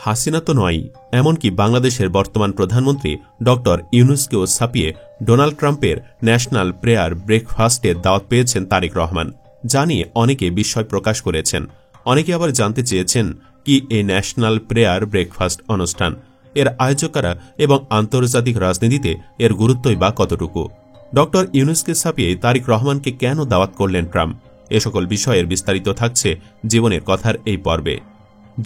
হাসিনা তো নয়ই, এমনকি বাংলাদেশের বর্তমান প্রধানমন্ত্রী ডক্টর ইউনূসকেও ছাপিয়ে ডোনাল্ড ট্রাম্পের ন্যাশনাল প্রেয়ার ব্রেকফাস্টের দাওয়াত পেয়েছেন তারেক রহমান, যা নিয়ে অনেকে বিস্ময় প্রকাশ করেছেন। অনেকে আবার জানতে চেয়েছেন কি এই ন্যাশনাল প্রেয়ার ব্রেকফাস্ট অনুষ্ঠান, এর আয়োজকেরা এবং আন্তর্জাতিক রাজনীতিতে এর গুরুত্বই বা কতটুকু। ডক্টর ইউনূসকে ছাপিয়ে তারেক রহমানকে কেন দাওয়াত করলেন ট্রাম্প, এ সকল বিষয়ের বিস্তারিত থাকছে জীবনের কথার এই পর্বে।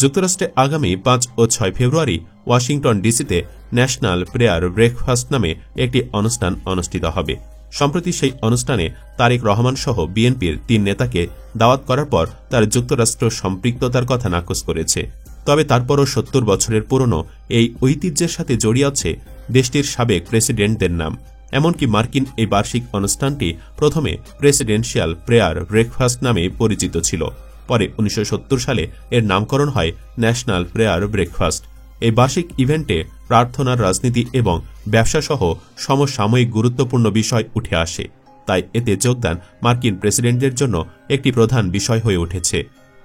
যুক্তরাষ্ট্রে আগামী 5 ও 6 ফেব্রুয়ারি ওয়াশিংটন ডিসিতে ন্যাশনাল প্রেয়ার ব্রেকফাস্ট নামে একটি অনুষ্ঠান অনুষ্ঠিত হবে। সম্প্রতি সেই অনুষ্ঠানে তারেক রহমান সহ বিএনপির 3 নেতাকে দাওয়াত করার পর তার যুক্তরাষ্ট্র সম্পৃক্ততার কথা নাকচ করেছে। তবে তারপরও 70 বছরের পুরনো এই ঐতিহ্যের সাথে জড়িয়ে আছে দেশটির সাবেক প্রেসিডেন্টদের নাম। এমনকি মার্কিন এই বার্ষিক অনুষ্ঠানটি প্রথমে প্রেসিডেন্সিয়াল প্রেয়ার ব্রেকফাস্ট নামে পরিচিত ছিল। পরে 1970 সালে এর নামকরণ হয় ন্যাশনাল প্রেয়ার ব্রেকফাস্ট। এই বার্ষিক ইভেন্টে প্রার্থনার রাজনীতি এবং ব্যবসাসহ সমসাময়িক গুরুত্বপূর্ণ বিষয় উঠে আসে। তাই এতে যোগদান মার্কিন প্রেসিডেন্টদের জন্য একটি প্রধান বিষয় হয়ে উঠেছে।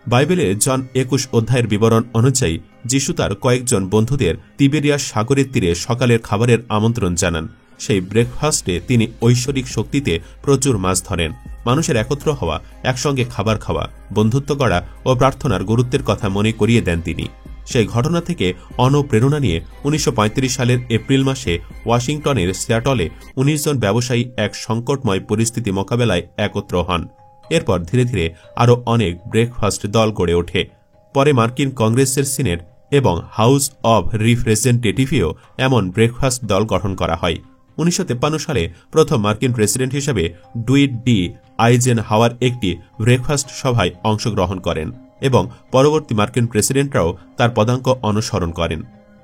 বাইবেলে জন 21 অধ্যায়ের বিবরণ অনুযায়ী যিশু তার কয়েকজন বন্ধুদের তিবেরিয়াস সাগরের তীরে সকালের খাবারের আমন্ত্রণ জানান। সেই ব্রেকফাস্টে তিনি ঐশ্বরিক শক্তিতে প্রচুর মাছ ধরেন। মানুষের একত্র হওয়া, একসঙ্গে খাবার খাওয়া, বন্ধুত্ব করা ও প্রার্থনার গুরুত্বের কথা মনে করিয়ে দেন তিনি। সেই ঘটনা থেকে অনুপ্রেরণা নিয়ে 1935 সালের এপ্রিল মাসে ওয়াশিংটনের সিয়াটলে 19 জন ব্যবসায়ী এক সংকটময় পরিস্থিতি মোকাবেলায় একত্র হন। এরপর ধীরে ধীরে আরও অনেক ব্রেকফাস্ট দল গড়ে ওঠে। পরে মার্কিন কংগ্রেসের সিনেট এবং হাউস অব রিপ্রেজেন্টেটিভেও এমন ব্রেকফাস্ট দল গঠন করা হয়। 1953 সালে প্রথম মার্কিন প্রেসিডেন্ট হিসেবে ডুইট ডি আইজেনহাওয়ার একটি ব্রেকফাস্ট সভায় অংশগ্রহণ করেন এবং পরবর্তী মার্কিন প্রেসিডেন্টরাও তার পদাঙ্ক অনুসরণ করেন।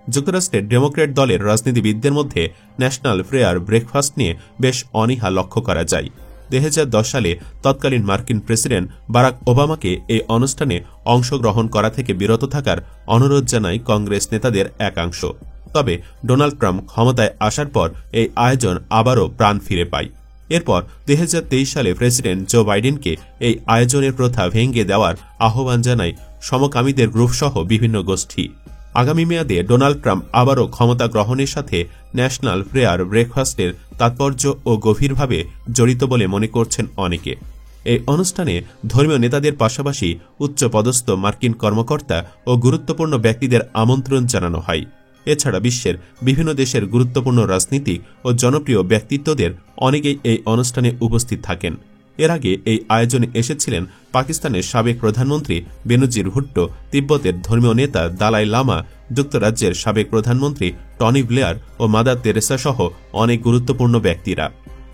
যুক্তরাষ্ট্রের ডেমোক্র্যাট দলের রাজনীতিবিদদের মধ্যে ন্যাশনাল প্রেয়ার ব্রেকফাস্ট নিয়ে বেশ অনীহা লক্ষ্য করা যায়। 2010 সালে তৎকালীন মার্কিন প্রেসিডেন্ট বারাক ওবামাকে এই অনুষ্ঠানে অংশগ্রহণ করা থেকে বিরত থাকার অনুরোধ জানায় কংগ্রেস নেতাদের একাংশ। তবে ডোনাল্ড ট্রাম্প ক্ষমতায় আসার পর এই আয়োজন আবারও প্রাণ ফিরে পায়। এরপর 2023 সালে প্রেসিডেন্ট জো বাইডেনকে এই আয়োজনের প্রথা ভেঙে দেওয়ার আহ্বান জানায় সমকামীদের গ্রুপসহ বিভিন্ন গোষ্ঠী। আগামী মেয়াদে ডোনাল্ড ট্রাম্প আবারও ক্ষমতা গ্রহণের সাথে ন্যাশনাল প্রেয়ার ব্রেকফাস্টের তাৎপর্য ও গভীরভাবে জড়িত বলে মনে করছেন অনেকে। এই অনুষ্ঠানে ধর্মীয় নেতাদের পাশাপাশি উচ্চপদস্থ মার্কিন কর্মকর্তা ও গুরুত্বপূর্ণ ব্যক্তিদের আমন্ত্রণ জানানো হয়। এছাড়া বিশ্বের বিভিন্ন দেশের গুরুত্বপূর্ণ রাজনীতিক ও জনপ্রিয় ব্যক্তিত্বদের অনেকেই এই অনুষ্ঠানে উপস্থিত থাকেন। এর আগে এই আয়োজনে এসেছিলেন পাকিস্তানের সাবেক প্রধানমন্ত্রী বেনজির ভুট্টো, তিব্বতের ধর্মীয় নেতা দালাই লামা, যুক্তরাজ্যের সাবেক প্রধানমন্ত্রী টনি ব্লেয়ার ও মাদার তেরেসা সহ অনেক গুরুত্বপূর্ণ ব্যক্তিরা।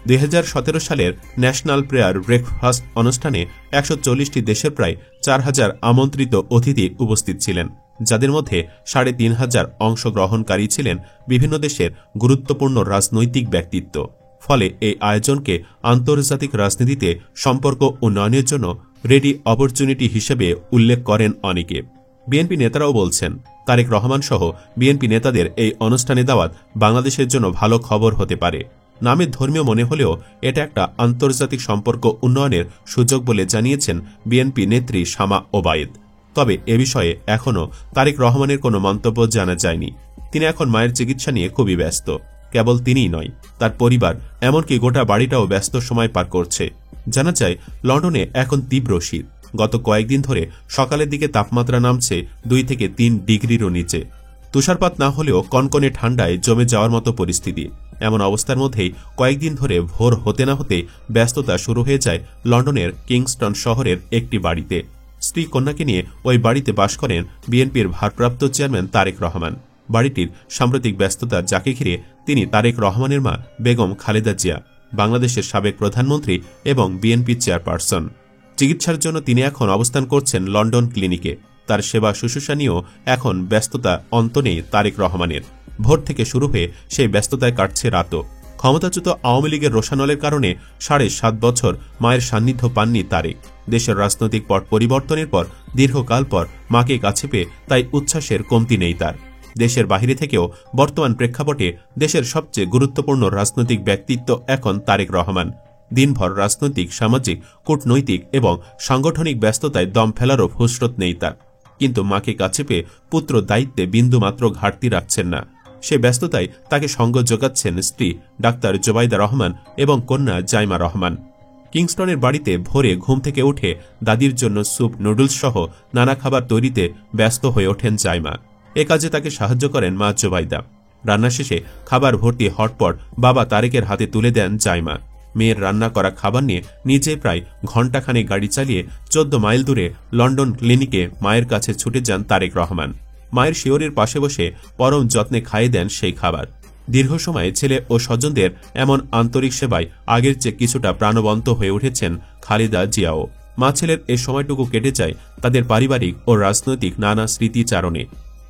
2017 সালের ন্যাশনাল প্রেয়ার ব্রেকফাস্ট অনুষ্ঠানে 140টি দেশের প্রায় 4000 আমন্ত্রিত অতিথি উপস্থিত ছিলেন, যাদের মধ্যে 3500 অংশগ্রহণকারী ছিলেন বিভিন্ন দেশের গুরুত্বপূর্ণ রাজনৈতিক ব্যক্তিত্ব। ফলে এই আয়োজনকে আন্তর্জাতিক রাজনীতিতে সম্পর্ক উন্নয়নের জন্য রেডি অপরচুনিটি হিসেবে উল্লেখ করেন অনেকে। বিএনপি নেতারাও বলছেন তারেক রহমান সহ বিএনপি নেতাদের এই অনুষ্ঠানে দাওয়াত বাংলাদেশের জন্য ভালো খবর হতে পারে। নামে ধর্মীয় মনে হলেও এটা একটা আন্তর্জাতিক সম্পর্ক উন্নয়নের সুযোগ বলে জানিয়েছেন বিএনপি নেত্রী শামা ওবায়েদ। তবে এ বিষয়ে এখনও তারেক রহমানের কোনো মন্তব্য জানা যায়নি। তিনি এখন মায়ের চিকিৎসা নিয়ে খুবই ব্যস্ত। কেবল তিনিই নয়, তার পরিবার, এমনকি গোটা বাড়িটাও ব্যস্ত সময় পার করছে। জানা যায় লন্ডনে এখন তীব্র শীত। গত কয়েকদিন ধরে সকালের দিকে তাপমাত্রা নামছে 2 থেকে 3 ডিগ্রিরও নিচে। তুষারপাত না হলেও কনকনে ঠান্ডায় জমে যাওয়ার মতো পরিস্থিতি। এমন অবস্থার মধ্যেই কয়েকদিন ধরে ভোর হতে না হতে ব্যস্ততা শুরু হয়ে যায় লন্ডনের কিংস্টন শহরের একটি বাড়িতে। স্ত্রী কন্যাকে নিয়ে ওই বাড়িতে বাস করেন বিএনপির ভারপ্রাপ্ত চেয়ারম্যান তারেক রহমান। বাড়িটির সাম্প্রতিক ব্যস্ততা যাকে ঘিরে তিনি তারেক রহমানের মা বেগম খালেদা জিয়া, বাংলাদেশের সাবেক প্রধানমন্ত্রী এবং বিএনপি চেয়ারপারসন। চিকিৎসার জন্য তিনি এখন অবস্থান করছেন লন্ডন ক্লিনিকে। তার সেবা শুশ্রূষা নিয়েও এখন ব্যস্ততা অন্ত নেই তারেক রহমানের। ভোর থেকে শুরু হয়ে সেই ব্যস্ততায় কাটছে রাতও। ক্ষমতাচ্যুত আওয়ামী লীগের রোষানলের কারণে 7.5 বছর মায়ের সান্নিধ্য পাননি তারেক। দেশের রাজনৈতিক পট পরিবর্তনের পর দীর্ঘকাল পর মাকে কাছে পেয়ে তাই উচ্ছ্বাসের কমতি নেই তার। দেশের বাহিরে থেকেও বর্তমান প্রেক্ষাপটে দেশের সবচেয়ে গুরুত্বপূর্ণ রাজনৈতিক ব্যক্তিত্ব এখন তারেক রহমান। দিনভর রাজনৈতিক, সামাজিক, কূটনৈতিক এবং সাংগঠনিক ব্যস্ততায় দম ফেলারও ফুসরত নেই তার। কিন্তু মাকে কাছে পেয়ে পুত্র দায়িত্বে বিন্দুমাত্র ঘাটতি রাখছেন না। সে ব্যস্ততায় তাকে সঙ্গ যোগাচ্ছেন স্ত্রী ডাক্তার জোবাইদা রহমান এবং কন্যা জাইমা রহমান। কিংস্টনের বাড়িতে ভোরে ঘুম থেকে উঠে দাদির জন্য স্যুপ, নুডলস সহ নানা খাবার তৈরিতে ব্যস্ত হয়ে ওঠেন জাইমা। এ কাজে তাকে সাহায্য করেন মা জোবাইদা। রান্না শেষে খাবার ভর্তি হটপট বাবা তারেকের হাতে তুলে দেন জাইমা। মেয়ের রান্না করা খাবার নিয়ে নিজে প্রায় ঘণ্টাখানেক গাড়ি চালিয়ে 14 মাইল দূরে লন্ডন ক্লিনিকে মায়ের কাছে ছুটে যান তারেক রহমান। মায়ের শিয়রের পাশে বসে পরম যত্নে খাইয়ে দেন সেই খাবার। দীর্ঘ সময় ছেলে ও স্বজনদের এমন আন্তরিক সেবায় আগের চেয়ে কিছুটা প্রাণবন্ত হয়ে উঠেছেন খালেদা জিয়াও। মা ছেলের এ সময়টুকু কেটে যায় তাদের পারিবারিক ও রাজনৈতিক নানা স্মৃতিচারণে।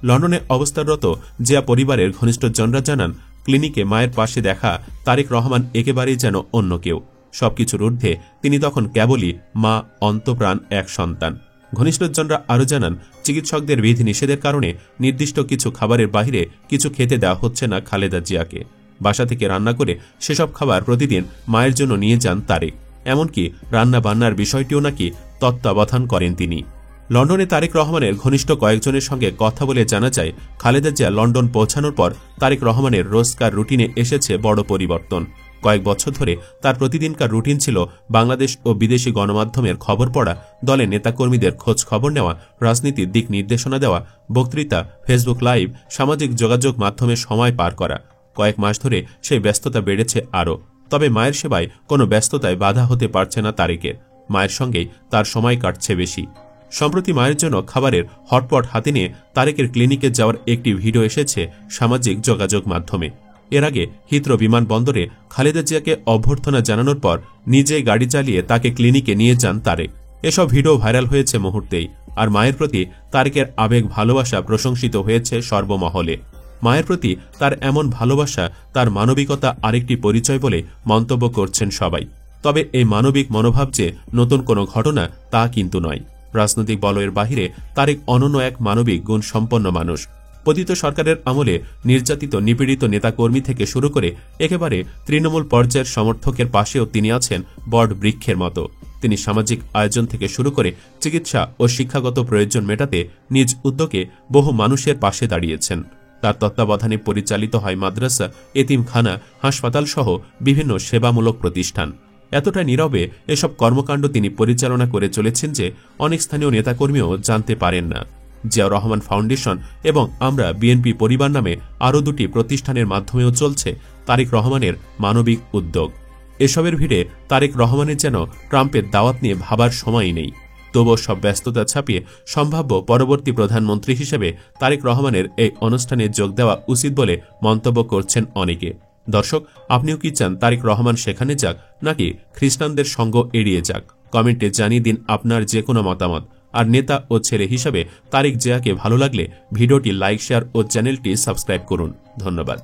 লন্ডনে অবস্থানরত জিয়া পরিবারের ঘনিষ্ঠজনরা জানান, ক্লিনিকে মায়ের পাশে দেখা তারেক রহমান একেবারেই যেন অন্য কেউ। সবকিছুর ঊর্ধ্বে তিনি তখন কেবলই মা, অন্তপ্রাণ এক সন্তান। ঘনিষ্ঠজনরা আরও জানান, চিকিৎসকদের বিধিনিষেধের কারণে নির্দিষ্ট কিছু খাবারের বাইরে কিছু খেতে দেওয়া হচ্ছে না খালেদা জিয়াকে। বাসা থেকে রান্না করে সেসব খাবার প্রতিদিন মায়ের জন্য নিয়ে যান তারেক। এমনকি রান্না বান্নার বিষয়টিও নাকি তত্ত্বাবধান করেন তিনি। লন্ডনে তারেক রহমানের ঘনিষ্ঠ কয়েকজনের সঙ্গে কথা বলে জানা যায়, খালেদা জিয়া লন্ডন পৌঁছানোর পর তারেক রহমানের রোজকার রুটিনে এসেছে বড় পরিবর্তন। কয়েক বছর ধরে তার প্রতিদিনকার রুটিন ছিল বাংলাদেশ ও বিদেশি গণমাধ্যমের খবর পড়া, দলের নেতাকর্মীদের খোঁজ খবর নেওয়া, রাজনীতির দিক নির্দেশনা দেওয়া, বক্তৃতা, ফেসবুক লাইভ, সামাজিক যোগাযোগ মাধ্যমে সময় পার করা। কয়েক মাস ধরে সেই ব্যস্ততা বেড়েছে আরও। তবে মায়ের সেবায় কোনো ব্যস্ততায় বাধা হতে পারছে না তারেকের। মায়ের সঙ্গেই তার সময় কাটছে বেশি। সম্প্রতি মায়ের জন্য খাবারের হটপট হাতে নিয়ে তারেকের ক্লিনিকে যাওয়ার একটি ভিডিও এসেছে সামাজিক যোগাযোগ মাধ্যমে। এর আগে হিথ্রো বিমানবন্দরে খালেদা জিয়াকে অভ্যর্থনা জানানোর পর নিজেই গাড়ি চালিয়ে তাকে ক্লিনিকে নিয়ে যান তারেক। এসব ভিডিও ভাইরাল হয়েছে মুহূর্তেই। আর মায়ের প্রতি তারেকের আবেগ ভালোবাসা প্রশংসিত হয়েছে সর্বমহলে। মায়ের প্রতি তার এমন ভালোবাসা, তার মানবিকতা আরেকটি পরিচয় বলে মন্তব্য করছেন সবাই। তবে এই মানবিক মনোভাব যে নতুন কোনো ঘটনা তা কিন্তু নয়। রাজনৈতিক বলয়ের বাহিরে তারেক অনন্য এক মানবিক গুণ সম্পন্ন মানুষ। পতিত সরকারের আমলে নির্যাতিত নিপীড়িত নেতাকর্মী থেকে শুরু করে একেবারে তৃণমূল পর্যায়ের সমর্থকের পাশেও তিনি আছেন বট বৃক্ষের মতো। তিনি সামাজিক আয়োজন থেকে শুরু করে চিকিৎসা ও শিক্ষাগত প্রয়োজন মেটাতে নিজ উদ্যোগে বহু মানুষের পাশে দাঁড়িয়েছেন। তার তত্ত্বাবধানে পরিচালিত হয় মাদ্রাসা, এতিমখানা, হাসপাতাল সহ বিভিন্ন সেবামূলক প্রতিষ্ঠান। এতটা নীরবে এসব কর্মকাণ্ড তিনি পরিচালনা করে চলেছেন যে অনেক স্থানীয় নেতাকর্মীও জানতে পারেন না। জিয়াউর রহমান ফাউন্ডেশন এবং আমরা বিএনপি পরিবার নামে আরও দুটি প্রতিষ্ঠানের মাধ্যমেও চলছে তারেক রহমানের মানবিক উদ্যোগ। এসবের ভিড়ে তারেক রহমানের যেন ট্রাম্পের দাওয়াত নিয়ে ভাবার সময়ই নেই। তবুও সব ব্যস্ততা ছাপিয়ে সম্ভাব্য পরবর্তী প্রধানমন্ত্রী হিসেবে তারেক রহমানের এই অনুষ্ঠানে যোগ দেওয়া উচিত বলে মন্তব্য করছেন অনেকে। দর্শক, আপনিও কি চান তারেক রহমান সেখানে যাক, নাকি খ্রিস্টানদের সঙ্গ এড়িয়ে যাক? কমেন্টে জানিয়ে দিন আপনার যে কোনো মতামত। আর নেতা ও ছেলে হিসাবে তারেক জিয়াকে ভালো লাগলে ভিডিওটি লাইক, শেয়ার ও চ্যানেলটি সাবস্ক্রাইব করুন। ধন্যবাদ।